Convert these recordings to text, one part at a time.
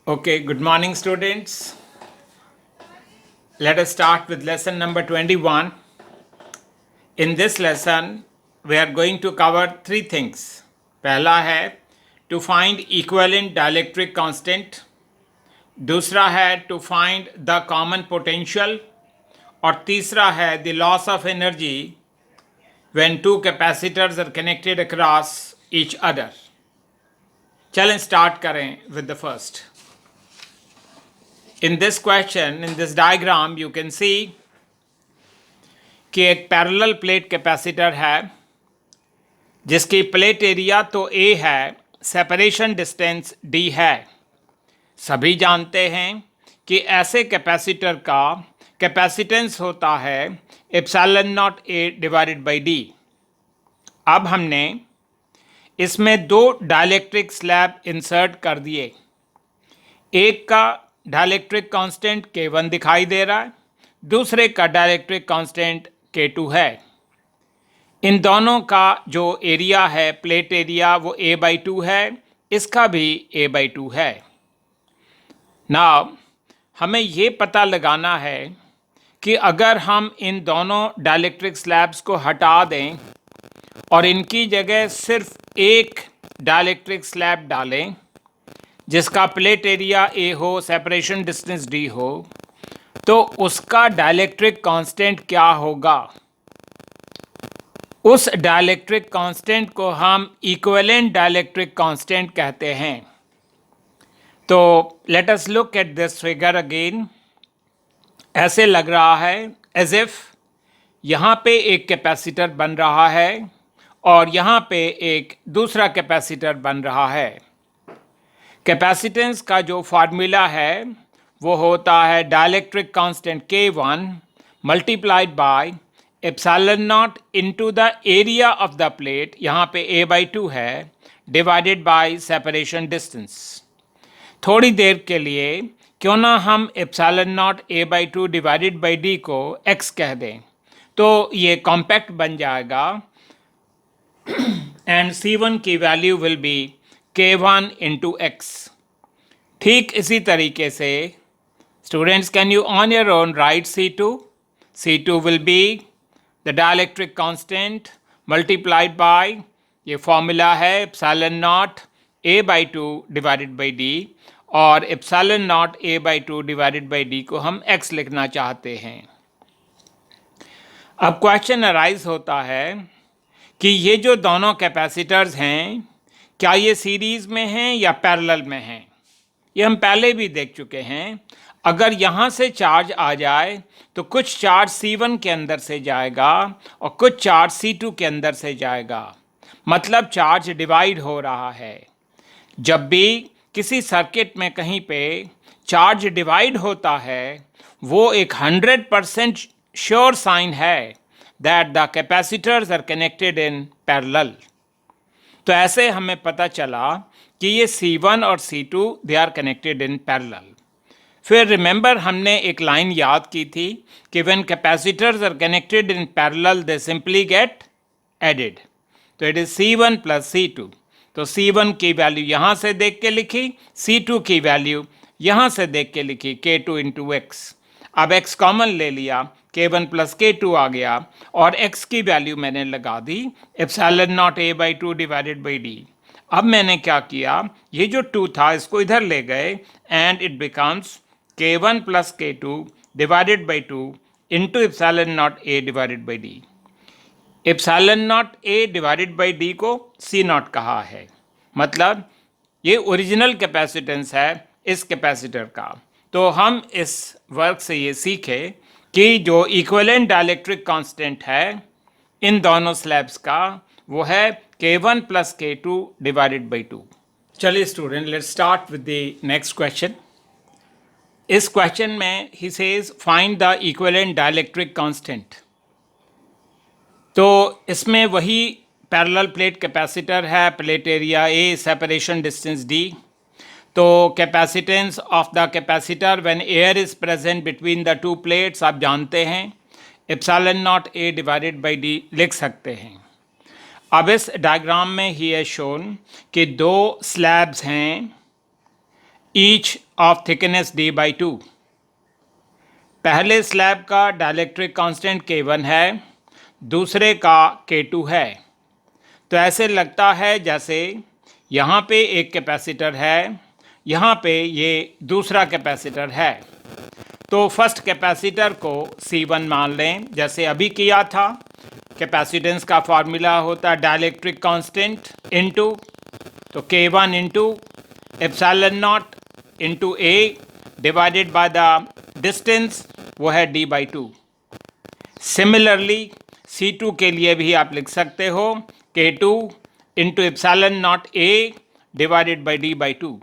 Okay, good morning, students. Let us start with lesson number 21. In this lesson, we are going to cover three things. पहला है to find equivalent dielectric constant. दूसरा है to find the common potential. और तीसरा है the loss of energy when two capacitors are connected across each other. चलें start करें with the first. In this question, in this diagram, you can see कि एक parallel plate capacitor है जिसकी plate area तो A है, separation distance D है। सभी जानते हैं कि ऐसे कैपेसिटर का कैपेसिटेंस होता है epsilon naught A divided by D। अब हमने इसमें दो डाइलेक्ट्रिक स्लैब इंसर्ट कर दिए। एक का डाइलेक्ट्रिक कांस्टेंट K1 दिखाई दे रहा है, दूसरे का डाइलेक्ट्रिक कांस्टेंट K2 है। इन दोनों का जो एरिया है, प्लेट एरिया, वो A/2 है, इसका भी A/2 है। नाउ हमें ये पता लगाना है कि अगर हम इन दोनों डाइलेक्ट्रिक स्लैब्स को हटा दें और इनकी जगह सिर्फ एक डाइलेक्ट्रिक स्लैब डालें जिसका प्लेट एरिया A हो, सेपरेशन डिस्टेंस D हो, तो उसका डाइलेक्ट्रिक कांस्टेंट क्या होगा? उस डाइलेक्ट्रिक कांस्टेंट को हम इक्विवेलेंट डाइलेक्ट्रिक कांस्टेंट कहते हैं। तो let us look at this figure again. ऐसे लग रहा है एज इफ यहाँ पे एक कैपेसिटर बन रहा है और यहाँ पे एक दूसरा कैपेसिटर बन रहा है। कैपेसिटेंस का जो फार्मूला है वो होता है dielectric constant K1 multiplied by epsilon not into the area of the plate, यहाँ पे A/2 है, डिवाइडेड बाय सेपरेशन डिस्टेंस। थोड़ी देर के लिए क्यों ना हम epsilon naught A/2 divided by D को x कह दें, तो ये कॉम्पैक्ट बन जाएगा एंड C1 की value will be K1 into x। ठीक इसी तरीके से students, can you on your own right C2? C2 will be the dielectric constant multiplied by, ये फॉर्मूला है epsilon naught A/2 divided by D, और epsilon naught A/2 divided by D को हम x लिखना चाहते हैं। अब क्वेश्चन अराइज होता है कि ये जो दोनों कैपेसिटर्स हैं, क्या ये सीरीज़ में हैं या पैरेलल में हैं? ये हम पहले भी देख चुके हैं। अगर यहाँ से चार्ज आ जाए तो कुछ चार्ज C1 के अंदर से जाएगा और कुछ चार्ज C2 के अंदर से जाएगा, मतलब चार्ज डिवाइड हो रहा है। जब भी किसी सर्किट में कहीं पे चार्ज डिवाइड होता है, वो एक 100% श्योर साइन है that the capacitors are connected in parallel. तो ऐसे हमें पता चला कि ये C1 और C2 they are connected in parallel. फिर रिमेंबर हमने एक लाइन याद की थी कि when capacitors are connected in parallel they simply get added. तो it is C1 plus C2। तो C1 की वैल्यू यहाँ से देख के लिखी, C2 की वैल्यू यहाँ से देख के लिखी, K2 इंटू एक्स। अब x कॉमन ले लिया, K1 प्लस K2 आ गया और x की वैल्यू मैंने लगा दी epsilon naught A/2 divided by D। अब मैंने क्या किया, ये जो 2 था इसको इधर ले गए and it becomes K1 plus K2 divided by 2 into epsilon naught A divided by D। Epsilon naught A divided by D को C0 कहा है, मतलब ये ओरिजिनल कैपेसिटेंस है इस कैपेसिटर का। तो हम इस वर्क से ये सीखे कि जो इक्विवेलेंट डाइलेक्ट्रिक कांस्टेंट है इन दोनों स्लैब्स का वो है K1 plus K2 divided by 2। चलिए student, let's start with the next question. इस क्वेश्चन में he says find the equivalent dielectric constant. तो इसमें वही पैरेलल प्लेट कैपेसिटर है, plate area A, separation distance D। तो capacitance of the capacitor when air is present between the two plates आप जानते हैं epsilon naught A divided by D लिख सकते हैं। अब इस डायग्राम में ही है शोन कि दो स्लैब्स हैं each of thickness d by 2। पहले स्लैब का डाइलेक्ट्रिक कांस्टेंट K1 है, दूसरे का K2 है। तो ऐसे लगता है जैसे यहाँ पे एक कैपेसिटर है, यहाँ पे ये दूसरा कैपेसिटर है। तो फर्स्ट कैपेसिटर को C1 मान लें, जैसे अभी किया था। कैपेसिटेंस का फार्मूला होता है डाइलेक्ट्रिक कांस्टेंट इनटू, तो K1 into epsilon naught into A divided by the distance, वो है d by 2। सिमिलरली C2 के लिए भी आप लिख सकते हो K2 into epsilon naught A divided by d by 2।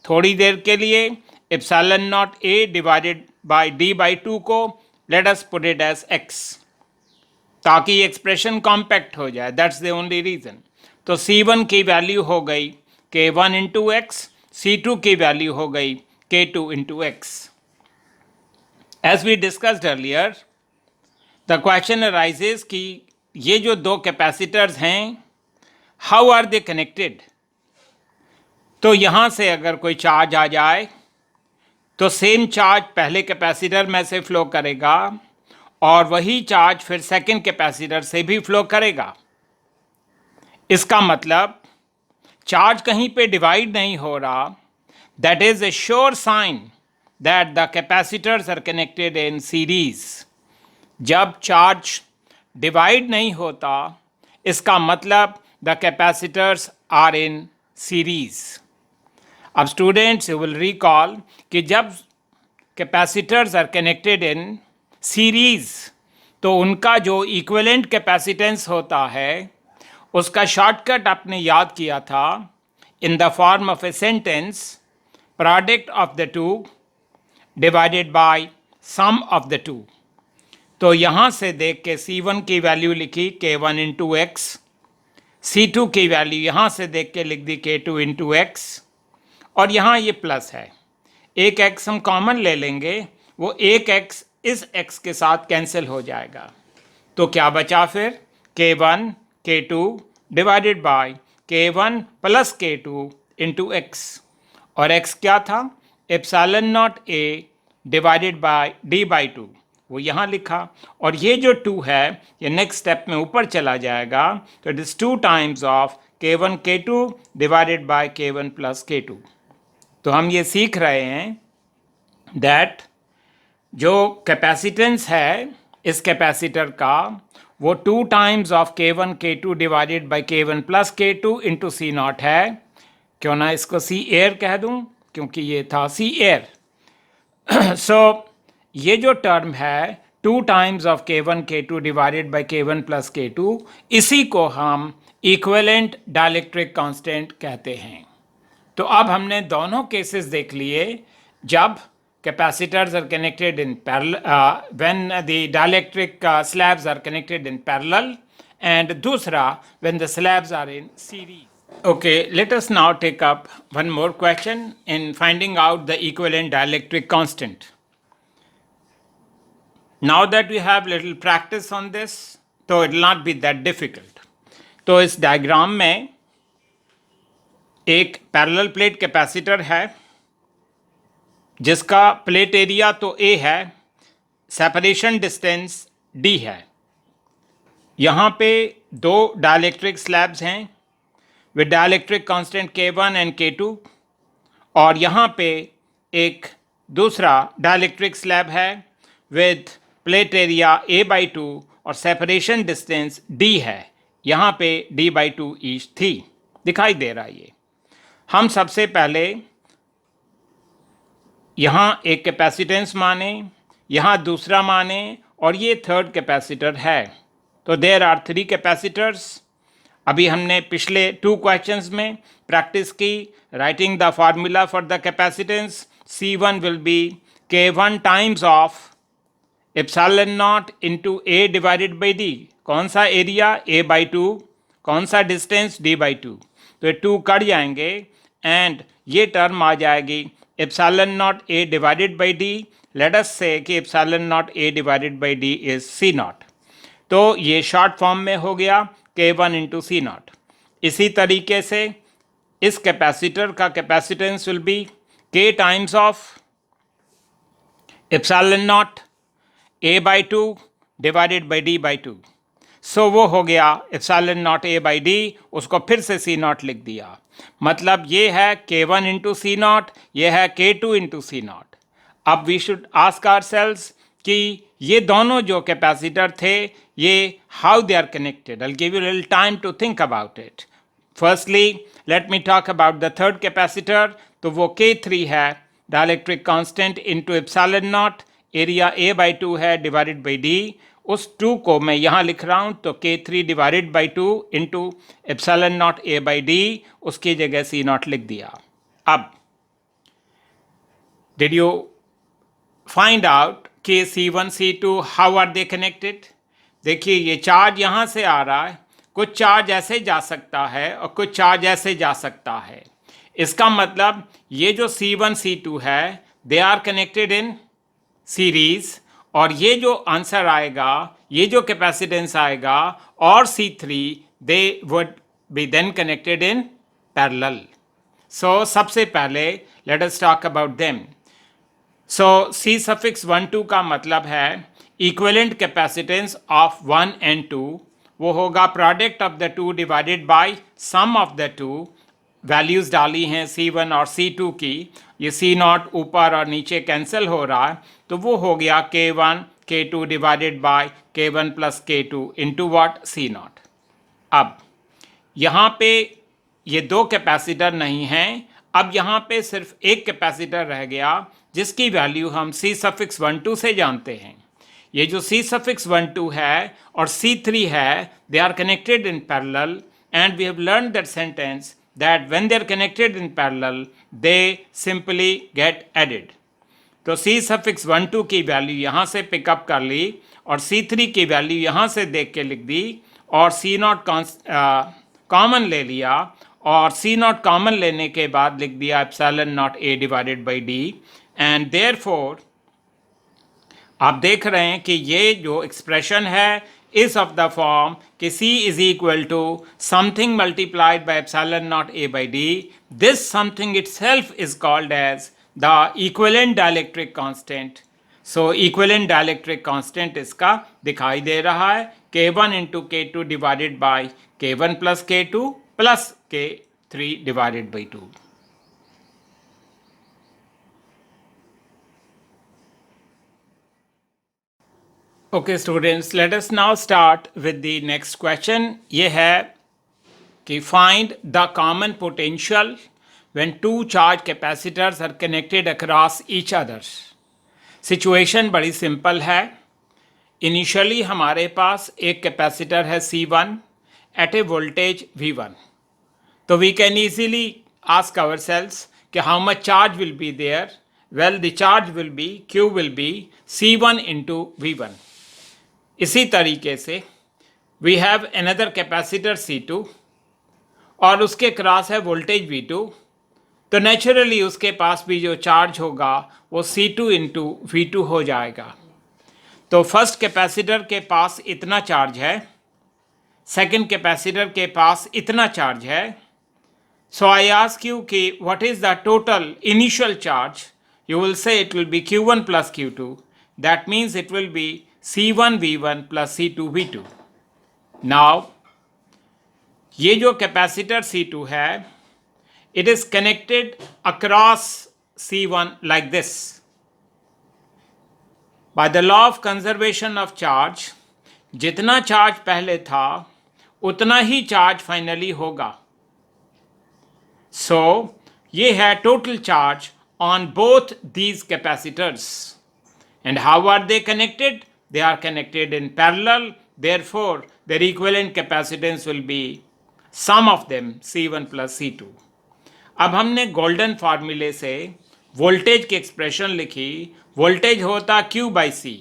थोड़ी देर के लिए epsilon naught A divided by d by 2 को let us put it as x, ताकि एक्सप्रेशन कॉम्पैक्ट हो जाए। That's the only reason. तो C1 की वैल्यू हो गई K1 इंटू एक्स, C2 की वैल्यू हो गई K2 into x. As we discussed earlier, the question arises कि ये जो दो कैपेसिटर्स हैं, how are they connected? तो यहाँ से अगर कोई चार्ज आ जाए तो सेम चार्ज पहले कैपेसिटर में से फ्लो करेगा और वही चार्ज फिर सेकंड कैपेसिटर से भी फ्लो करेगा। इसका मतलब चार्ज कहीं पे डिवाइड नहीं हो रहा। That is a sure sign that the capacitors are connected in series. जब चार्ज डिवाइड नहीं होता, इसका मतलब the capacitors are in series. अब स्टूडेंट्स यू विल रिकॉल कि जब capacitors are connected in series तो उनका जो इक्विवेलेंट कैपेसिटेंस होता है उसका शॉर्टकट आपने याद किया था in the form of a sentence, product of the two divided by sum of the two. तो यहाँ से देख के C1 की वैल्यू लिखी K1 इंटू एक्स, C2 की वैल्यू यहाँ से देख के लिख दी K2 इंटू एक्स, और यहाँ ये प्लस है। एक x हम कॉमन ले लेंगे, वो एक x इस x के साथ कैंसिल हो जाएगा। तो क्या बचा फिर K1 K2 divided by K1 plus K2 into x, और x क्या था epsilon naught A divided by d by 2, वो यहाँ लिखा। और ये जो 2 है ये नेक्स्ट स्टेप में ऊपर चला जाएगा, तो it is 2 times of K1 K2 divided by K1 plus K2। तो हम ये सीख रहे हैं दैट जो कैपेसिटेंस है इस कैपेसिटर का वो 2 times of K1 K2 divided by K1 plus K2 into C0 है। क्यों ना इसको C एयर कह दूं, क्योंकि ये था C एयर। सो ये जो टर्म है 2 times of K1 K2 divided by K1 plus K2, इसी को हम इक्विवेलेंट डाइलेक्ट्रिक कांस्टेंट कहते हैं। तो अब हमने दोनों केसेस देख लिए, जब capacitors are connected in parallel, when the dielectric slabs are connected in parallel, and dusra when the slabs are in series. Okay, let us now take up one more question in finding out the equivalent dielectric constant. Now that we have little practice on this, so it will not be that difficult. तो इस diagram में एक parallel plate capacitor है जिसका plate area तो A है, separation distance D है। यहाँ पे दो डाइलेक्ट्रिक स्लैब्स हैं with dielectric constant K1 and K2, और यहाँ पे एक दूसरा डाइलेक्ट्रिक स्लैब है with plate area A by 2 और सेपरेशन डिस्टेंस D है। यहाँ पे D by 2 ईच थी, दिखाई दे रहा है ये। हम सबसे पहले यहाँ एक कैपेसिटेंस माने, यहाँ दूसरा माने, और ये थर्ड कैपेसिटर है। तो देयर आर 3 कैपेसिटर्स। अभी हमने पिछले 2 क्वेश्चंस में प्रैक्टिस की writing the formula for the capacitance. C1 will be K1 times of epsilon naught into A divided by D। कौन सा एरिया A by 2, कौन सा डिस्टेंस D by 2। तो ये 2 कट जाएंगे एंड ये टर्म आ जाएगी epsilon naught A divided by D। Let us से कि epsilon naught A divided by D is C0। तो ये शॉर्ट फॉर्म में हो गया K1 इंटू C0। इसी तरीके से इस कैपेसिटर का capacitance will be k times of epsilon naught a by 2 divided by d by 2. सो वो हो गया epsilon naught A by D, उसको फिर से सी नॉट लिख दिया। मतलब ये है के वन इंटू सी नॉट, ये है K two into C naught. अब वी शुड आस्क आवरसेल्व्स कि ये दोनों जो कैपेसिटर थे ये how they are connected. I give you little time to think about it. Firstly let me talk about the third capacitor. तो वो K3 है, dielectric constant into epsilon naught, area A by 2 है divided by D. उस 2 को मैं यहाँ लिख रहा हूँ, तो K3 divided by 2 into epsilon naught A by D, उसकी जगह C नॉट लिख दिया। अब डिड यू फाइंड आउट कि C1 C2 how are they connected? देखिए ये चार्ज यहाँ से आ रहा है, कुछ चार्ज ऐसे जा सकता है और कुछ चार्ज ऐसे जा सकता है। इसका मतलब ये जो C1 C2 है they are connected in series, और ये जो आंसर आएगा, ये जो कैपेसिटेंस आएगा और C3 they would be then connected in parallel. So सबसे पहले let us talk about them. So C suffix 1 2 का मतलब है इक्विवेलेंट कैपेसिटेंस ऑफ 1 एंड 2, वो होगा product of the two divided by sum of the two. Values डाली हैं C1 और C2 की, ये C नॉट ऊपर और नीचे कैंसिल हो रहा है, तो वो हो गया K1 K2 divided by K1 plus K2 into what C naught. अब यहाँ पे ये दो कैपेसिटर नहीं हैं, अब यहाँ पे सिर्फ एक कैपेसिटर रह गया जिसकी वैल्यू हम C सफिक्स 1 2 से जानते हैं। ये जो C सफिक्स 1 2 है और C3 है, they are connected in parallel, and we have learn that sentence that when they are connected in parallel they simply get added। तो C सफिक्स 1 2 की वैल्यू यहाँ से पिकअप कर ली और C3 की वैल्यू यहाँ से देख के लिख दी, और C नॉट कॉमन ले लिया, और C नॉट कॉमन लेने के बाद लिख दिया epsilon naught A divided by D. And therefore आप देख रहे हैं कि ये जो एक्सप्रेशन है is of the form कि C is equal to something multiplied by epsilon naught A by D. This something itself is called as the equivalent dielectric constant. So equivalent dielectric constant इसका दिखाई दे रहा है K1 into K2 divided by K1 plus K2 plus K3 divided by 2. Okay students, let us now start with the next question. ये है कि find the common potential when two charge capacitors are connected across each other. Situation बड़ी simple है। Initially हमारे पास एक capacitor है C1 at a voltage V1, तो we can easily ask ourselves कि how much charge will be there? Well, the charge will be, Q will be C1 into V1. इसी तरीके से we have another capacitor C2 और उसके cross है voltage V2, तो naturally उसके पास भी जो चार्ज होगा वो C2 इंटू V2 हो जाएगा। तो फर्स्ट कैपेसिटर के पास इतना चार्ज है, सेकंड कैपेसिटर के पास इतना चार्ज है। सो आई आस्क यू कि what is the total initial charge? You will से it will B Q1 plus Q2, that means it will be C1 V1 plus C2 V2। Now ये जो capacitor C2 है, it is connected across C1 like this. By the law of conservation of charge, जितना charge पहले था उतना ही charge finally होगा। So ये है total charge on both these capacitors. And how are they connected? They are connected in parallel, therefore their equivalent capacitance will be sum of them C1 plus C2। अब हमने golden फार्मूले से voltage की expression लिखी, voltage होता Q by C।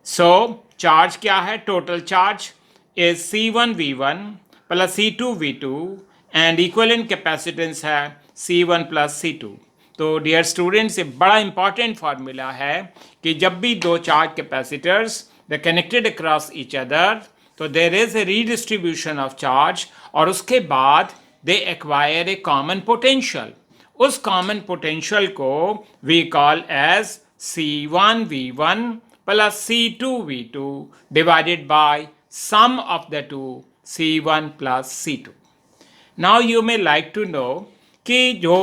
So charge क्या है? Total charge is C1 V1 plus C2 V2 and equivalent capacitance है C1 प्लस C2। तो डियर स्टूडेंट्स, ये बड़ा इंपॉर्टेंट फार्मूला है कि जब भी दो charged capacitors they connected across each other, तो there is a redistribution of charge, और उसके बाद they acquire a common potential, उस कॉमन पोटेंशियल को we call as C1V1 plus C2V2 divided by sum of the two C1 plus C2. Now you may like to know कि जो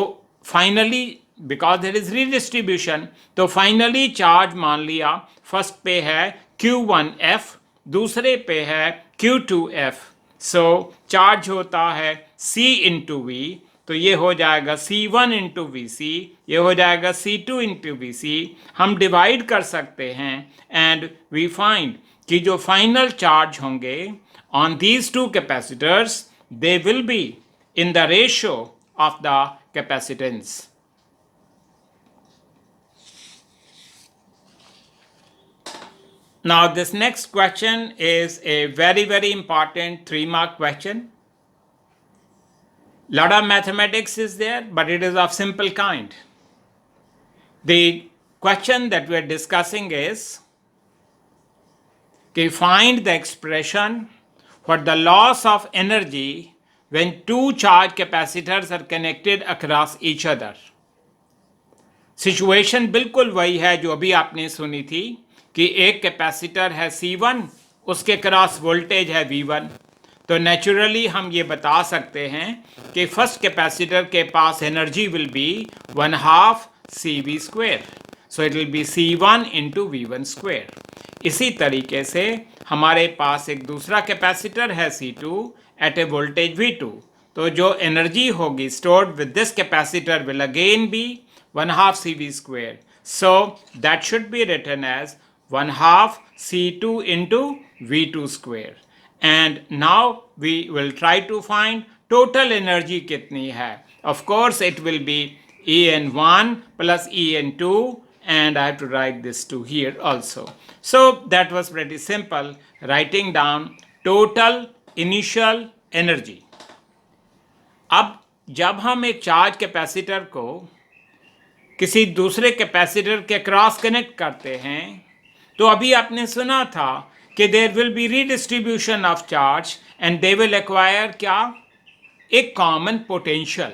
finally because there is redistribution, तो finally charge मान लिया first पे है Q1F, दूसरे पे है Q2F. सो चार्ज होता है C इंटू वी, तो ये हो जाएगा C1 इंटू वी सी, ये हो जाएगा C2 इंटू वी सी. हम डिवाइड कर सकते हैं एंड वी फाइंड कि जो फाइनल चार्ज होंगे on these two capacitors they will be in the ratio of the capacitance. Now this next question is a very important 3-mark question. Lot of mathematics is there, but it is of simple kind. The question that we are discussing is, find the expression for the loss of energy when two charged capacitors are connected across each other. Situation बिल्कुल वही है जो अभी आपने सुनी थी कि एक कैपेसिटर है C1, उसके क्रॉस वोल्टेज है V1. तो नेचुरली हम ये बता सकते हैं कि फर्स्ट कैपेसिटर के पास energy will be 1/2 CV². So it will be C1 into V1 square. इसी तरीके से हमारे पास एक दूसरा कैपेसिटर है C2 at a voltage V2. तो जो एनर्जी होगी stored with this capacitor will again be 1/2 CV². So that should be written as 1/2 C2 into V2 square. And now we will try to find total energy कितनी है. Of course it will be En1 plus En2, and I have to write this 2 here also. So that was pretty simple, writing down total initial energy. अब जब हम एक charge capacitor को किसी दूसरे capacitor के क्रॉस कनेक्ट करते हैं, तो अभी आपने सुना था कि there will be redistribution of charge and they will acquire क्या, एक कॉमन पोटेंशियल.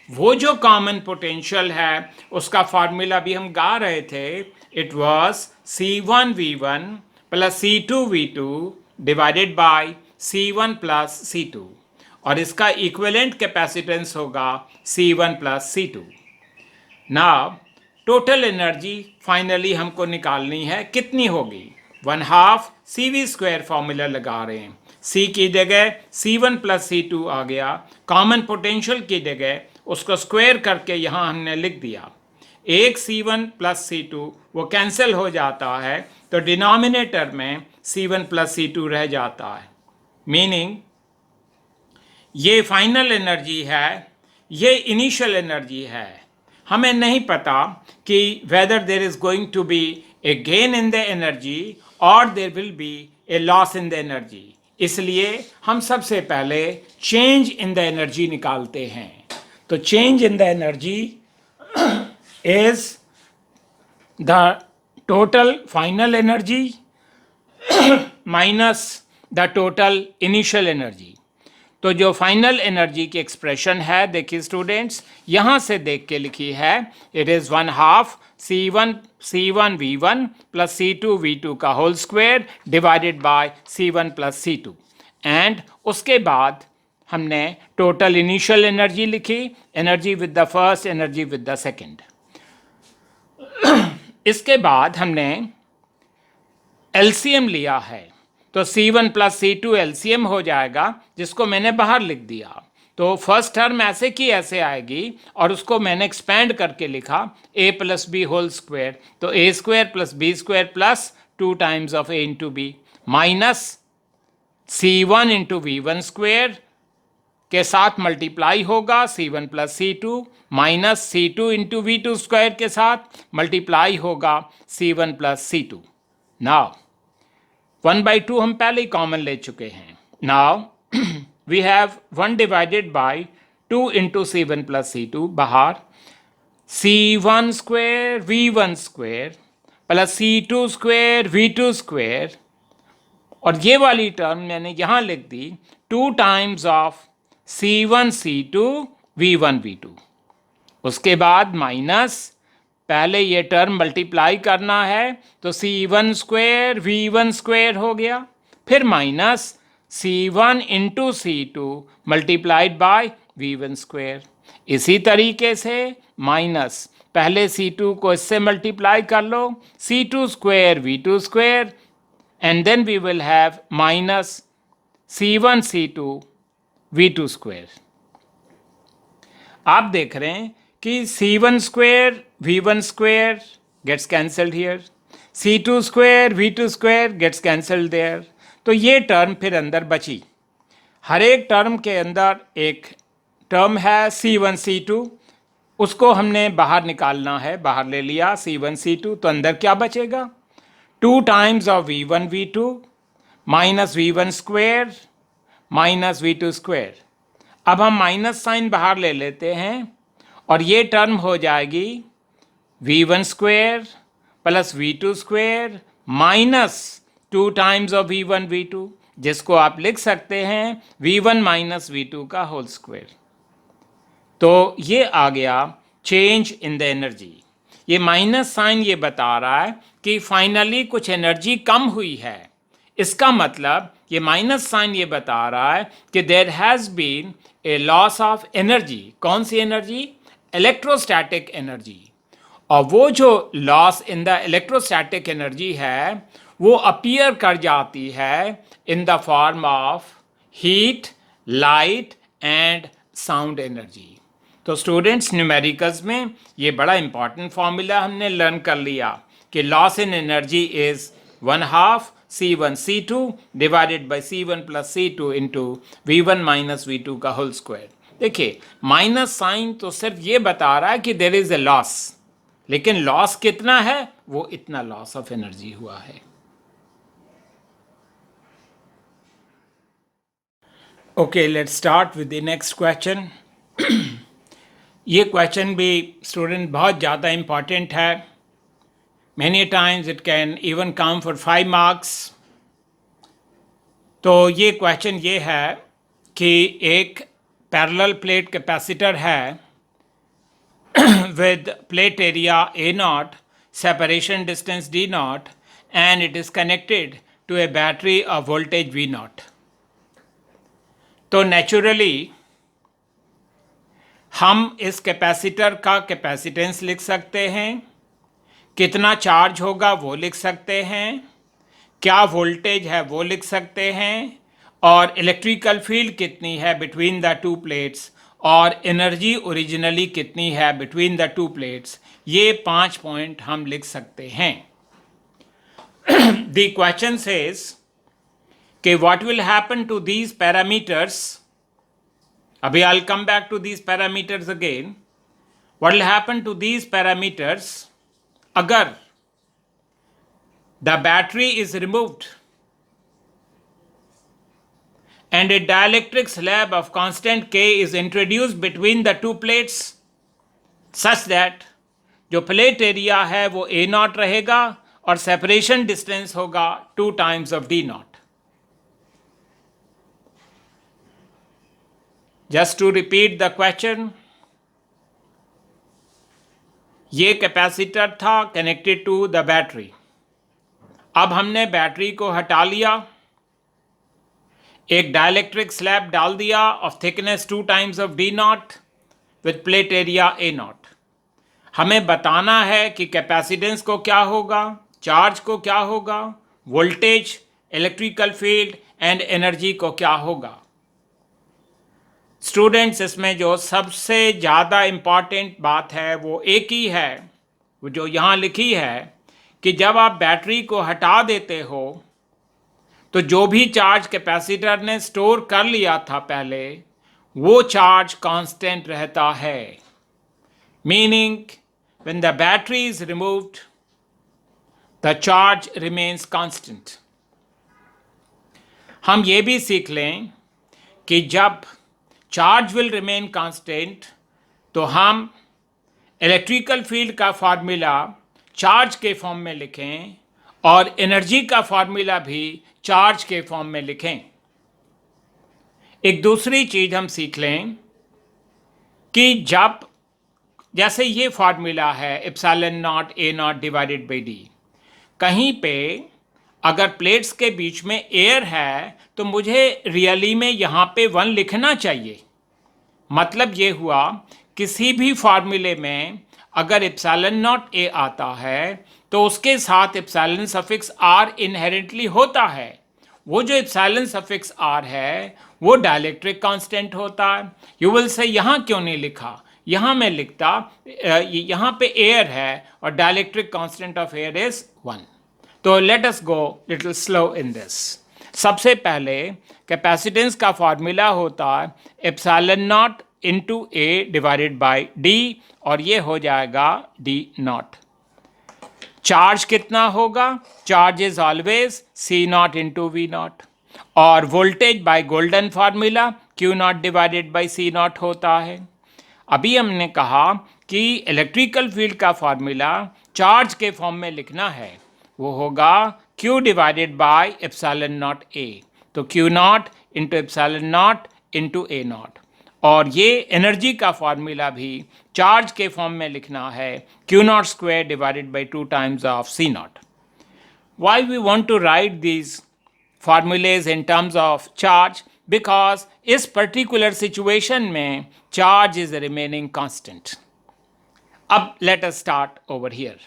वो जो कॉमन पोटेंशियल है उसका फार्मूला भी हम गा रहे थे. It was C1V1 plus C2V2 divided by C1 plus C2, और इसका इक्विवेलेंट कैपेसिटेंस होगा C1 plus C2. Now total energy finally हमको निकालनी है, कितनी होगी, 1/2 CV² फॉर्मूला लगा रहे हैं. C की जगह C1 प्लस C2 आ गया, कॉमन पोटेंशियल की जगह उसको स्क्वायर करके यहाँ हमने लिख दिया. एक C1 प्लस C2 वो कैंसिल हो जाता है, तो डिनोमिनेटर में C1 प्लस C2 रह जाता है. मीनिंग ये फाइनल एनर्जी है, ये इनिशियल एनर्जी है. हमें नहीं पता कि whether there is going to be a gain in the energy और there will be a loss in the energy. इसलिए हम सबसे पहले चेंज इन द एनर्जी निकालते हैं. तो change in the energy is the total final energy minus the total initial energy. तो जो फाइनल एनर्जी की एक्सप्रेशन है, देखिए स्टूडेंट्स, यहाँ से देख के लिखी है, it is 1/2 C1V1 plus C2V2 का whole square divided by C1 plus C2. And उसके बाद हमने टोटल इनिशियल एनर्जी लिखी, energy with the first, energy with the second. इसके बाद हमने एलसीएम लिया है, तो C1 प्लस C2 एलसीएम हो जाएगा, जिसको मैंने बाहर लिख दिया. तो फर्स्ट टर्म ऐसे की ऐसे आएगी और उसको मैंने एक्सपैंड करके लिखा a plus B whole square. तो a² plus b² plus 2 times of a into B minus C1 into V1 square के साथ मल्टीप्लाई होगा C1 plus C2 minus C2 into V2 square के साथ मल्टीप्लाई होगा C1 प्लस C2. नाउ 1/2 हम पहले ही common ले चुके हैं. Now we have 1 divided by 2 into C1 plus C2 बाहर, C1 square V1 square plus C2 square V2 square, और ये वाली टर्म मैंने यहाँ लिख दी 2 times of C1 C2 V1 V2. उसके बाद माइनस, पहले ये टर्म मल्टीप्लाई करना है तो C1 स्क्वेयर V1 स्क्वेयर हो गया, फिर minus C1 into C2 multiplied by V1 square. इसी तरीके से माइनस, पहले C2 को इससे मल्टीप्लाई कर लो, C2 square V2 square, and then we will have minus C1 C2 V2 square. आप देख रहे हैं कि C1 square V1 square gets cancelled here, C2 square V2 square gets cancelled there. तो ये टर्म फिर अंदर बची। हर एक टर्म के अंदर एक टर्म है C1 C2, उसको हमने बाहर निकालना है, बाहर ले लिया C1 C2, तो अंदर क्या बचेगा? 2 times of V1 V2 minus V1 square minus V2 square. अब हम माइनस साइन बाहर ले लेते हैं और ये टर्म हो जाएगी V1 square plus V2 square minus 2 times of V1 V2, जिसको आप लिख सकते हैं V1 माइनस V2 का होल स्क्वेयर। तो ये आ गया चेंज इन द एनर्जी। ये माइनस साइन ये बता रहा है कि फाइनली कुछ एनर्जी कम हुई है। इसका मतलब ये माइनस साइन ये बता रहा है कि there has been a loss of energy. कौन सी एनर्जी? Electrostatic energy. और वो जो loss in the electrostatic energy है वो अपीयर कर जाती है in the form of heat, light and sound energy. तो स्टूडेंट्स, न्यूमेरिकल्स में ये बड़ा इंपॉर्टेंट फॉर्मूला हमने लर्न कर लिया कि loss in energy is 1/2 C1 C2 divided by C1 plus C2 into V1 minus V2 का होल स्क्वायर। देखिए, माइनस साइन तो सिर्फ ये बता रहा है कि देयर इज ए लॉस, लेकिन लॉस कितना है? वो इतना लॉस ऑफ एनर्जी हुआ है। Okay, let's start with the next question. ये क्वेश्चन भी स्टूडेंट बहुत ज़्यादा इम्पॉर्टेंट है। Many times it can even come for 5 marks. तो ये क्वेश्चन ये है कि एक पैरेलल प्लेट कैपेसिटर है with plate area A0, separation distance D0, and it is connected to a battery of voltage V0. तो नेचुरली हम इस कैपेसिटर का कैपेसिटेंस लिख सकते हैं, कितना चार्ज होगा वो लिख सकते हैं, क्या वोल्टेज है वो लिख सकते हैं, और इलेक्ट्रिकल फील्ड कितनी है बिटवीन द टू प्लेट्स, और एनर्जी ओरिजिनली कितनी है बिटवीन द टू प्लेट्स। ये 5 पॉइंट हम लिख सकते हैं। द क्वेश्चन सेज कि what will happen to these parameters. अभी I will come back to these parameters again. What will happen to these parameters अगर the battery is removed and a dielectric slab of constant K is introduced between the two plates such that जो plate area है वो A0 रहेगा और separation distance होगा 2 times of D0। Just to repeat the question, ये capacitor था connected to the battery. अब हमने बैटरी को हटा लिया, एक डाइलेक्ट्रिक स्लैब डाल दिया of thickness 2 times of D0 with plate area A0। हमें बताना है कि कैपेसिटेंस को क्या होगा, चार्ज को क्या होगा, voltage, electrical field and energy को क्या होगा। स्टूडेंट्स, इसमें जो सबसे ज़्यादा इम्पॉर्टेंट बात है वो एक ही है, वो जो यहाँ लिखी है कि जब आप बैटरी को हटा देते हो तो जो भी चार्ज कैपेसिटर ने स्टोर कर लिया था पहले, वो चार्ज कांस्टेंट रहता है। Meaning when the battery is removed the charge remains constant. हम ये भी सीख लें कि जब चार्ज विल रिमेन कांस्टेंट तो हम इलेक्ट्रिकल फील्ड का फार्मूला चार्ज के फॉर्म में लिखें और एनर्जी का फार्मूला भी चार्ज के फॉर्म में लिखें। एक दूसरी चीज़ हम सीख लें कि जब जैसे ये फार्मूला है epsilon naught A naught divided by D, कहीं पे अगर प्लेट्स के बीच में एयर है तो मुझे रियली में यहाँ पे 1 लिखना चाहिए। मतलब ये हुआ किसी भी फार्मूले में अगर एप्सिलॉन नॉट ए आता है तो उसके साथ एप्सिलॉन सफिक्स आर इनहेरेंटली होता है। वो जो एप्सिलॉन सफिक्स आर है वो डाइलेक्ट्रिक कांस्टेंट होता है। यू विल से यहाँ क्यों नहीं लिखा, यहाँ मैं लिखता यहाँ पे एयर है और dielectric constant of air is 1। तो let us go little slow in this. सबसे पहले कैपेसिटेंस का फॉर्मूला होता है epsilon naught into A divided by D, और ये हो जाएगा डी नॉट। चार्ज कितना होगा, charge is always C naught into V naught, और voltage by golden formula Q naught divided by C naught होता है। अभी हमने कहा कि इलेक्ट्रिकल फील्ड का फार्मूला चार्ज के फॉर्म में लिखना है, वो होगा Q divided by epsilon naught A, तो Q not into epsilon naught into A not. और ये एनर्जी का फार्मूला भी चार्ज के फॉर्म में लिखना है Q naught square divided by 2 times of C naught. Why we want to write these formulas in terms of charge, because इस particular situation में चार्ज इज रिमेनिंग कांस्टेंट। अब let us start over here.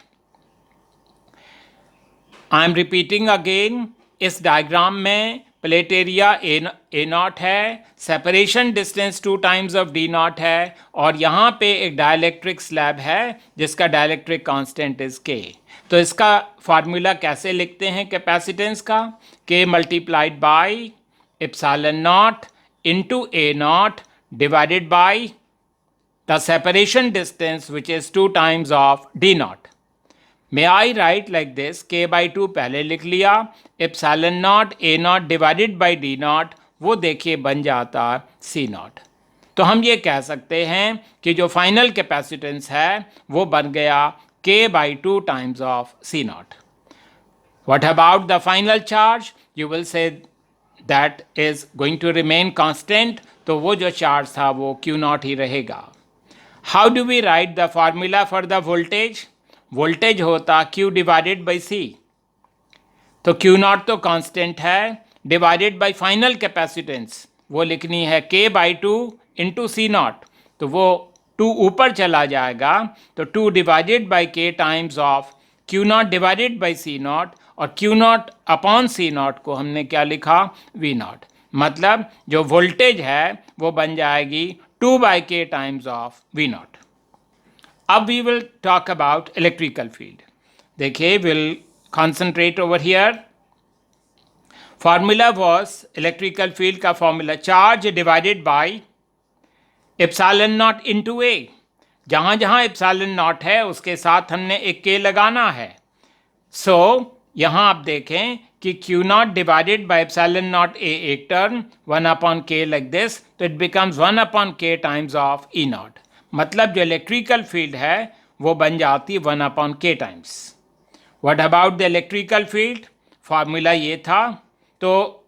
I am repeating again, इस diagram में plate area A naught है, separation distance 2 times of D naught है, और यहाँ पे एक डाइलेक्ट्रिक स्लैब है जिसका डाइलेक्ट्रिक कांस्टेंट इज के। तो इसका फार्मूला कैसे लिखते हैं कैपेसिटेंस का, के multiplied by epsilon naught into A naught divided by the separation distance which is 2 times of D not. May I right like this, के बाई 2 पहले लिख लिया, epsilon naught A naught divided by D not, वो देखिए बन जाता सी naught. तो हम ये कह सकते हैं कि जो फाइनल कैपेसिटेंस है वो बन गया K by 2 times of C naught. What about the final charge, you will say that is going to remain constant, तो वो जो चार्ज था वो क्यू नॉट ही रहेगा। How do we write the formula for the voltage, voltage होता Q divided by C, तो Q naught तो कांस्टेंट है, डिवाइडेड बाई फाइनल कैपेसिटेंस वो लिखनी है K by 2 into C naught, तो वो 2 ऊपर चला जाएगा, तो 2 divided by K times of Q naught divided by C naught, और Q naught upon C naught को हमने क्या लिखा, V नॉट। मतलब जो वोल्टेज है वो बन जाएगी 2 by K times of V not. अब we will talk about electrical field. देखिए, we'll concentrate over here. Formula was electrical field का formula charge divided by epsilon naught into A. जहाँ जहाँ epsilon naught है उसके साथ हमने एक K लगाना है। So यहाँ आप देखें कि Q naught divided by epsilon naught A एक term 1 upon K like this, तो it becomes 1 upon K times of E naught। मतलब जो इलेक्ट्रिकल फील्ड है वो बन जाती 1 अपॉन के times. What about the electrical field, formula ये था, तो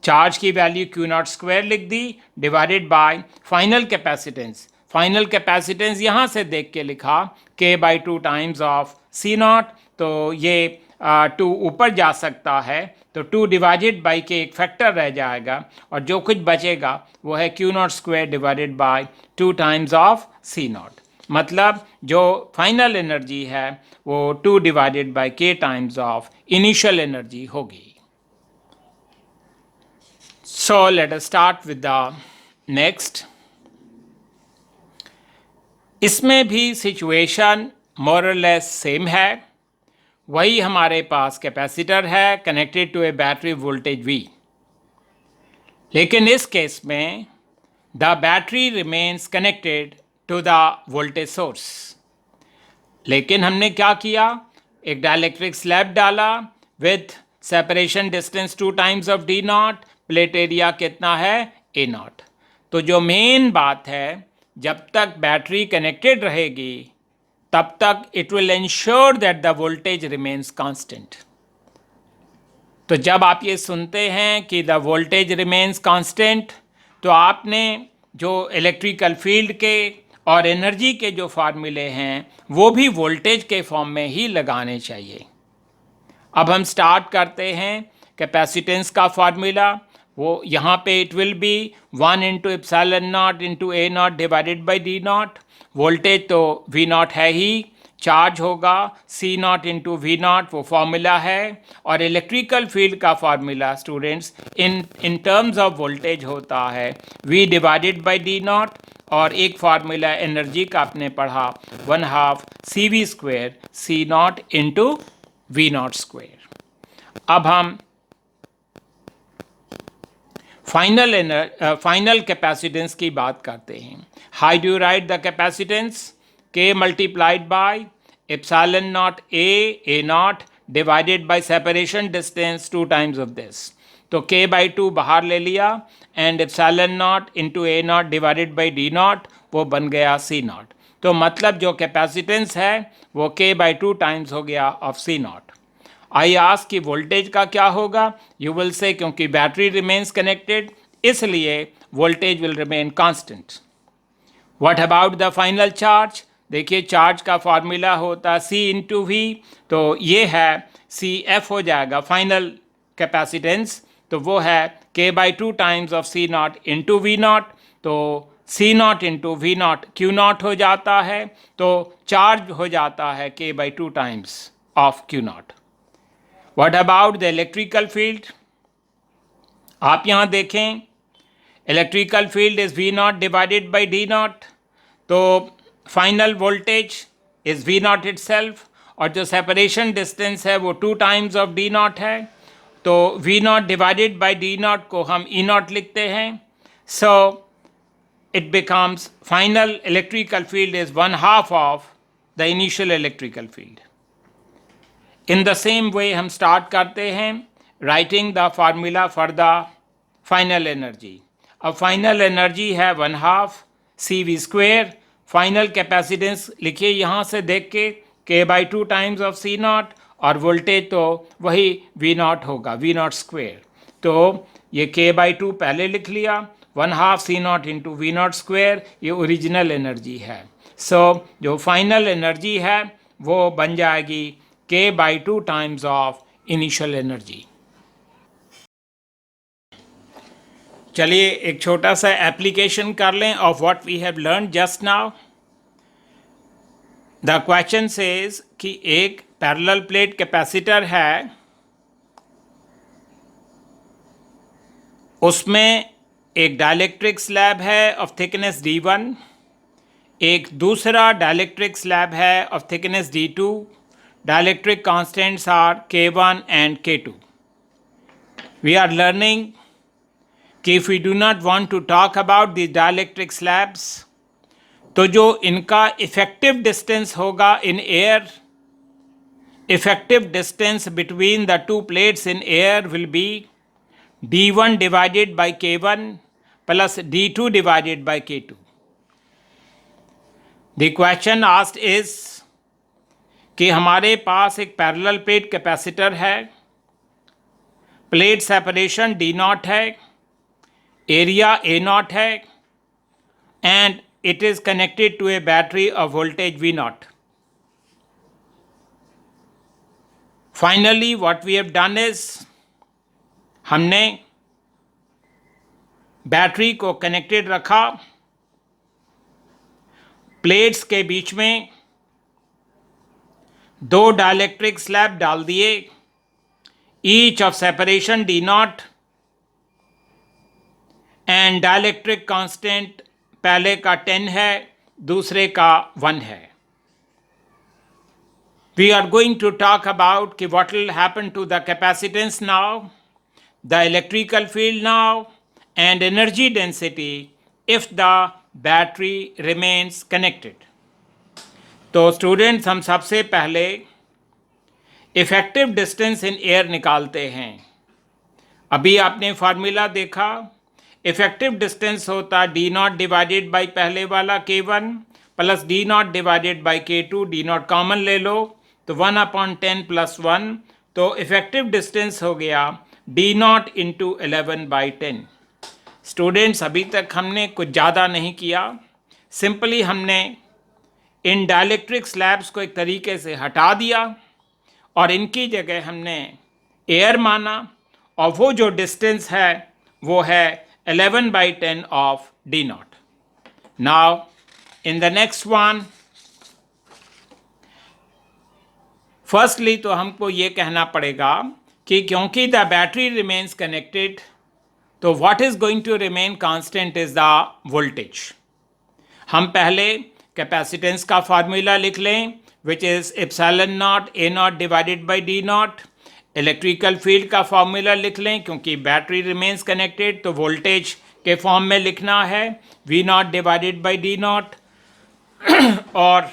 चार्ज की वैल्यू क्यू नॉट स्क्वायर लिख दी divided by final capacitance. Final capacitance यहाँ से देख के लिखा के by 2 times of C naught, तो ये 2 ऊपर जा सकता है, तो 2 डिवाइडेड बाई के एक फैक्टर रह जाएगा, और जो कुछ बचेगा वो है Q naught square divided by 2 times of C naught. मतलब जो फाइनल एनर्जी है वो 2 divided by K times of initial energy होगी। So let us start with the next. इसमें भी सिचुएशन मोर और लेस सेम है। वही हमारे पास कैपेसिटर है connected to a battery voltage V, लेकिन इस केस में the battery remains connected to the voltage source. लेकिन हमने क्या किया, एक डाइलेक्ट्रिक स्लैब डाला with separation distance 2 times of D naught, plate area कितना है ए नॉट। तो जो मेन बात है, जब तक बैटरी कनेक्टेड रहेगी तब तक it will ensure that the voltage remains constant. तो जब आप ये सुनते हैं कि द वोल्टेज रिमेन्स कांस्टेंट, तो आपने जो इलेक्ट्रिकल फील्ड के और एनर्जी के जो फार्मूले हैं वो भी वोल्टेज के फॉर्म में ही लगाने चाहिए। अब हम स्टार्ट करते हैं कैपेसिटेंस का फार्मूला। वो यहाँ पे it will be 1 into epsilon naught into A naught divided by D naught. Voltage तो वी नॉट है ही, चार्ज होगा C naught into V naught, वो फार्मूला है। और इलेक्ट्रिकल फील्ड का formula students in terms of voltage होता है V divided by D naught, और एक फार्मूला एनर्जी का आपने पढ़ा 1/2 C V square C naught into V naught square. अब हम फाइनल कैपेसिटेंस की बात करते हैं। How do you right the capacitance? K multiplied by epsilon naught A naught divided by separation distance 2 times of this. तो K by 2 बाहर ले लिया and epsilon naught into A naught divided by D naught, वो बन गया C naught। तो मतलब जो कैपेसिटेंस है वो K by 2 टाइम्स हो गया of C naught। I ask कि वोल्टेज का क्या होगा? यू विल से क्योंकि बैटरी रिमेन्स कनेक्टेड इसलिए voltage will remain constant. What about the final charge? देखिए चार्ज का फार्मूला होता है C इंटू वी, तो ये है सी एफ हो जाएगा फाइनल कैपेसिटेंस, तो वो है K by 2 times of C naught into V naught. तो C naught into V naught Q naught हो जाता है, तो चार्ज हो जाता है K by 2 times of Q naught. What about the electrical field? आप यहाँ देखें electrical field is V naught divided by D naught, तो final voltage is V naught itself, और जो सेपरेशन डिस्टेंस है वो 2 टाइम्स ऑफ डी नॉट है, तो V naught divided by D naught को हम ई नॉट लिखते हैं। So it becomes final electrical field is 1/2 of the initial electrical field. In the same way हम स्टार्ट करते हैं writing the formula for the final energy. अब final energy है 1/2 C V square. Final capacitance लिखिए यहाँ से देख के K by 2 times of C naught, और वोल्टेज तो वही V नॉट होगा V नॉट स्क्वेयर। तो ये K by 2 पहले लिख लिया, 1/2 C naught into V naught square, ये ओरिजिनल एनर्जी है। सो जो फाइनल एनर्जी है वो बन जाएगी K by 2 times of initial energy. चलिए एक छोटा सा एप्लीकेशन कर लें of what we have learn just now. The question says कि एक पैरेलल प्लेट कैपेसिटर है, उसमें एक डाइलेक्ट्रिक स्लैब है ऑफ थिकनेस D1, एक दूसरा डाइलेक्ट्रिक स्लैब है of thickness D2। Dielectric constants are K1 and K2। We are learning कि if we do not want to talk about the dielectric slabs, तो जो इनका इफेक्टिव डिस्टेंस होगा in air, effective distance between the two plates in air will be D1 divided by K1 plus D2 divided by K2। The question asked is कि हमारे पास एक parallel plate capacitor है, plate separation D not है, area A not है, and it is connected to a battery of voltage V naught. Finally, what we have done is हमने battery को connected रखा, plates के बीच में 2 डाइलेक्ट्रिक स्लैब डाल दिए, each of separation D naught and dielectric constant पहले का 10 है, दूसरे का 1 है। We are going to talk about कि what will happen to the capacitance now, the electrical field now, and energy density if the battery remains connected. तो students हम सबसे पहले इफेक्टिव डिस्टेंस इन एयर निकालते हैं। अभी आपने फार्मूला देखा, इफेक्टिव डिस्टेंस होता D नॉट डिवाइडेड बाई पहले वाला K1 plus D not divided by K2, D not common ले लो तो 1/10 प्लस 1, तो इफेक्टिव डिस्टेंस हो गया D नॉट इंटू 11/10। स्टूडेंट्स अभी तक हमने कुछ ज़्यादा नहीं किया, सिंपली हमने इन डाइलेक्ट्रिक स्लैब्स को एक तरीके से हटा दिया और इनकी जगह हमने एयर माना, और वो जो डिस्टेंस है वो है 11/10 of D naught. Now in the next one, firstly तो हमको ये कहना पड़ेगा कि क्योंकि द बैटरी रिमेन्स कनेक्टेड, तो what is going to remain constant is the voltage. हम पहले कैपेसिटेंस का फार्मूला लिख लें, which is epsilon naught A naught divided by D naught. Electrical field का फार्मूला लिख लें, क्योंकि बैटरी रिमेन्स कनेक्टेड तो वोल्टेज के फॉर्म में लिखना है V naught divided by D naught. और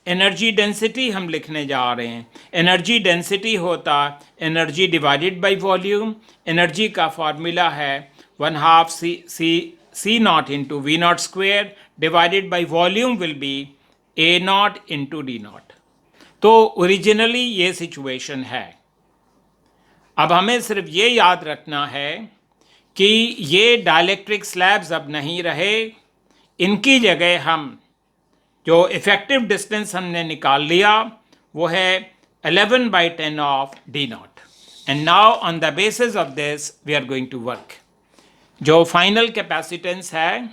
एनर्जी डेंसिटी हम लिखने जा रहे हैं. एनर्जी डेंसिटी होता energy divided by volume. Energy का फार्मूला है 1/2 C naught into V naught square divided by volume will be A naught into D naught. तो ओरिजिनली ये सिचुएशन है. अब हमें सिर्फ ये याद रखना है कि ये डाइलेक्ट्रिक स्लैब्स अब नहीं रहे. इनकी जगह हम जो इफेक्टिव डिस्टेंस हमने निकाल लिया वो है 11/10 of D naught. And now on the basis of this we are going to work. जो फाइनल कैपेसिटेंस है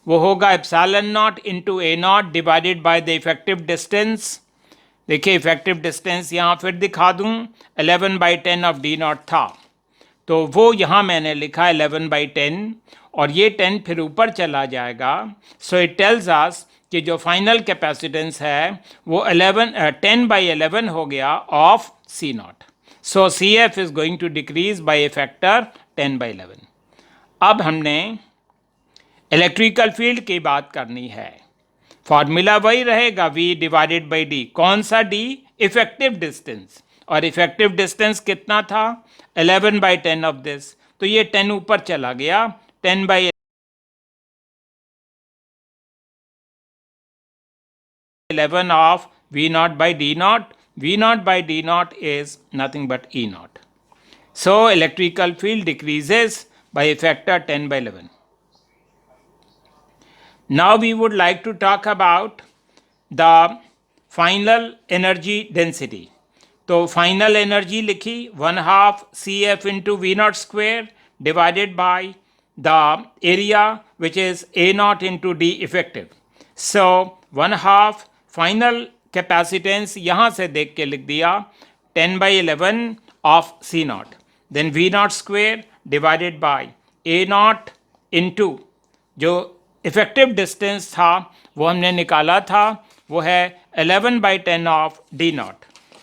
वो होगा epsilon naught into A naught divided by the effective distance. देखिए इफेक्टिव डिस्टेंस यहाँ फिर दिखा दूँ, 11/10 ऑफ डी नॉट था, तो वो यहाँ मैंने लिखा 11/10 और ये 10 फिर ऊपर चला जाएगा. सो इट टेल्स अस कि जो फाइनल कैपेसिटेंस है वो 10/11 हो गया of C naught. So C F is going to decrease by a factor 10/11. अब हमने इलेक्ट्रिकल फील्ड की बात करनी है. फॉर्मूला वही रहेगा V डिवाइडेड बाई डी. कौन सा D? Effective distance. और इफेक्टिव डिस्टेंस कितना था? 11/10 ऑफ दिस. तो ये 10 ऊपर चला गया, 10/11 of V naught by D naught. V naught by D naught is nothing but E naught. So electrical field decreases by a factor 10/11. Now we would like to talk about the final energy density. तो final energy लिखी 1/2 CF into V naught square divided by the area which is A naught into D effective. So 1/2 final capacitance यहाँ से देख के लिख दिया 10/11 of C naught. Then V naught square divided by A naught into जो effective distance था वो हमने निकाला था, वो है 11/10 ऑफ डी नॉट.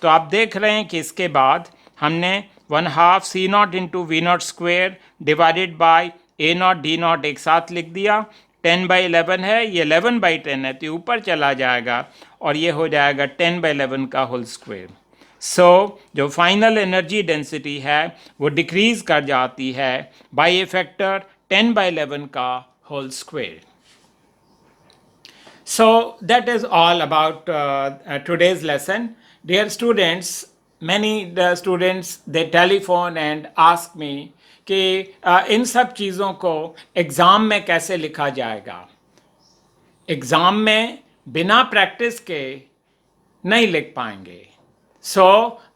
तो आप देख रहे हैं कि इसके बाद हमने 1/2 C naught into V naught square divided by A naught D naught एक साथ लिख दिया. 10/11 है, ये 11/10 है, तो ऊपर चला जाएगा और ये हो जाएगा 10/11 का होल स्क्वेयर. सो जो फाइनल एनर्जी डेंसिटी है वो डिक्रीज कर जाती है बाई ए फैक्टर 10/11 का whole square. So that is all about today's lesson. Dear students, many students they telephone and ask me कि इन सब चीज़ों को एग्ज़ाम में कैसे लिखा जाएगा. एग्ज़ाम में बिना प्रैक्टिस के नहीं लिख पाएंगे. So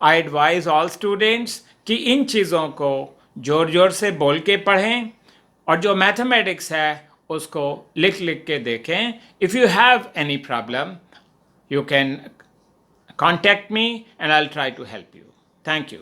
I advise all students कि इन चीज़ों को ज़ोर ज़ोर से बोल के पढ़ें और जो मैथमेटिक्स है उसको लिख लिख के देखें. If you have any problem you can contact me and I will try to help you. Thank you.